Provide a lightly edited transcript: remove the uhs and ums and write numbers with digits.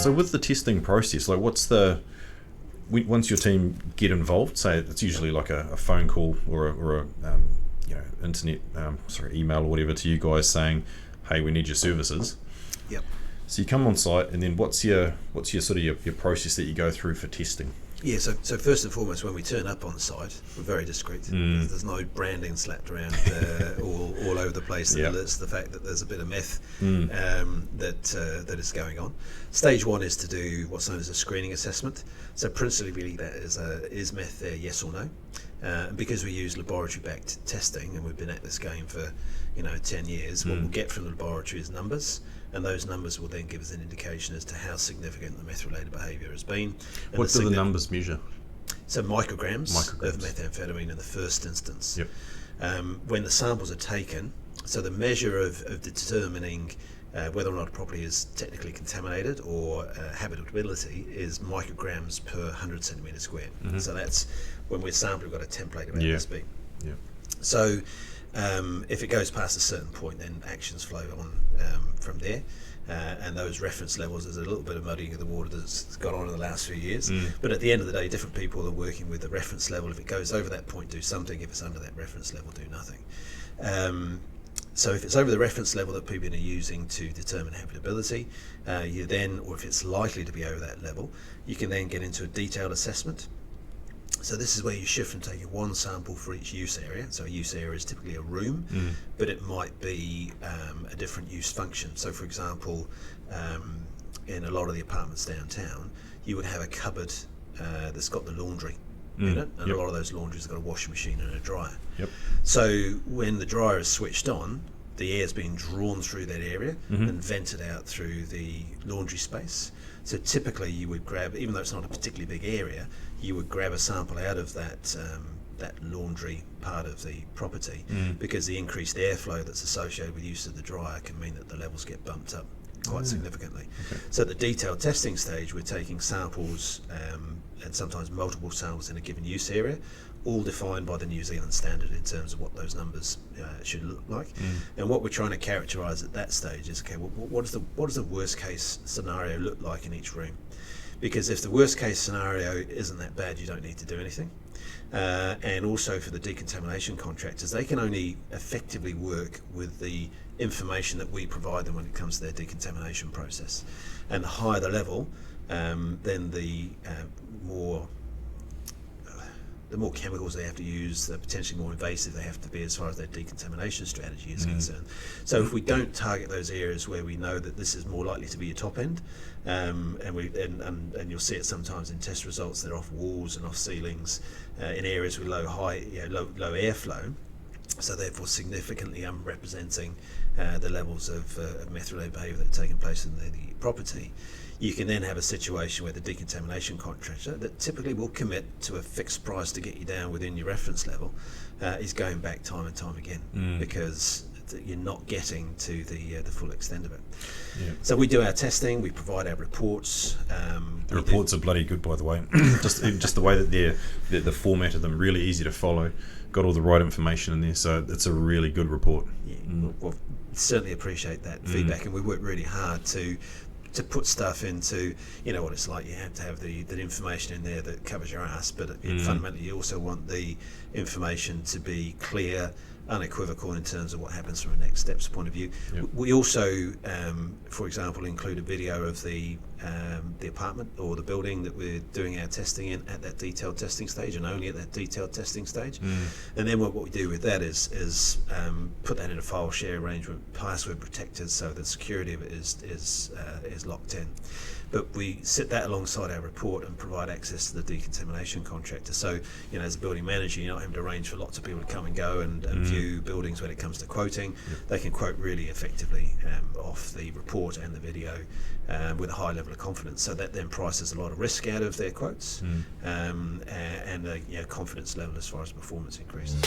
So with the testing process, like once your team get involved, say it's usually like a phone call or a internet email or whatever to you guys saying, hey, we need your services. Yep. So you come on site, and then what's your sort of your process that you go through for testing? Yeah, so first and foremost, when we turn up on site, we're very discreet. There's no branding slapped around all over the place that alerts the fact that there's a bit of meth that is going on. Stage one is to do what's known as a screening assessment. So principally that is meth there, yes or no? And because we use laboratory-backed testing, and we've been at this game for 10 years, what we'll get from the laboratory is numbers, and those numbers will then give us an indication as to how significant the meth-related behaviour has been. And what do the numbers measure? So micrograms of methamphetamine in the first instance. Yep. When the samples are taken, so the measure of determining whether or not a property is technically contaminated or habitability is micrograms per 100 centimetre square. So that's when we're sampling, we've got a template about this big. Yeah. So if it goes past a certain point, then actions flow on from there. And those reference levels, there's a little bit of muddying of the water that's gone on in the last few years. But at the end of the day, different people are working with the reference level. If it goes over that point, do something. If it's under that reference level, do nothing. So if it's over the reference level that people are using to determine habitability, you then, or if it's likely to be over that level, you can then get into a detailed assessment. So this is where you shift from taking one sample for each use area. So a use area is typically a room, but it might be a different use function. So for example, in a lot of the apartments downtown, you would have a cupboard that's got the laundry in it, and a lot of those laundries have got a washing machine and a dryer. Yep. So when the dryer is switched on, the air's being drawn through that area and vented out through the laundry space. So typically you would grab, even though it's not a particularly big area, you would grab a sample out of that laundry part of the property, because the increased airflow that's associated with use of the dryer can mean that the levels get bumped up quite significantly. Okay. So at the detailed testing stage, we're taking samples and sometimes multiple samples in a given use area, all defined by the New Zealand standard in terms of what those numbers should look like. And what we're trying to characterise at that stage is, okay, what does the worst case scenario look like in each room? Because if the worst case scenario isn't that bad, you don't need to do anything. And also for the decontamination contractors, they can only effectively work with the information that we provide them when it comes to their decontamination process. And the higher the level, then the more chemicals they have to use, the potentially more invasive they have to be as far as their decontamination strategy is concerned. So if we don't target those areas where we know that this is more likely to be a top end, and you'll see it sometimes in test results that are off walls and off ceilings in areas with low airflow, so therefore significantly unrepresenting the levels of meth-related behaviour that are taking place in the property. You can then have a situation where the decontamination contractor, that typically will commit to a fixed price to get you down within your reference level, is going back time and time again because you're not getting to the full extent of it. Yeah. So we do our testing, we provide our reports. The reports are bloody good, by the way. just the way that the format of them, really easy to follow, got all the right information in there, so it's a really good report. Yeah, well, certainly appreciate that feedback, and we work really hard to put stuff into, what it's like. You have to have the information in there that covers your ass, but fundamentally you also want the information to be clear, unequivocal in terms of what happens from a next steps point of view. Yep. We also, for example, include a video of the apartment or the building that we're doing our testing in at that detailed testing stage, and only at that detailed testing stage. And then what we do with that is put that in a file share arrangement, password protected, so the security of it is locked in. But we sit that alongside our report and provide access to the decontamination contractor. So, as a building manager, you're not having to arrange for lots of people to come and go and view buildings when it comes to quoting. Yep. They can quote really effectively off the report and the video with a high level of confidence. So that then prices a lot of risk out of their quotes and confidence level as far as performance increases.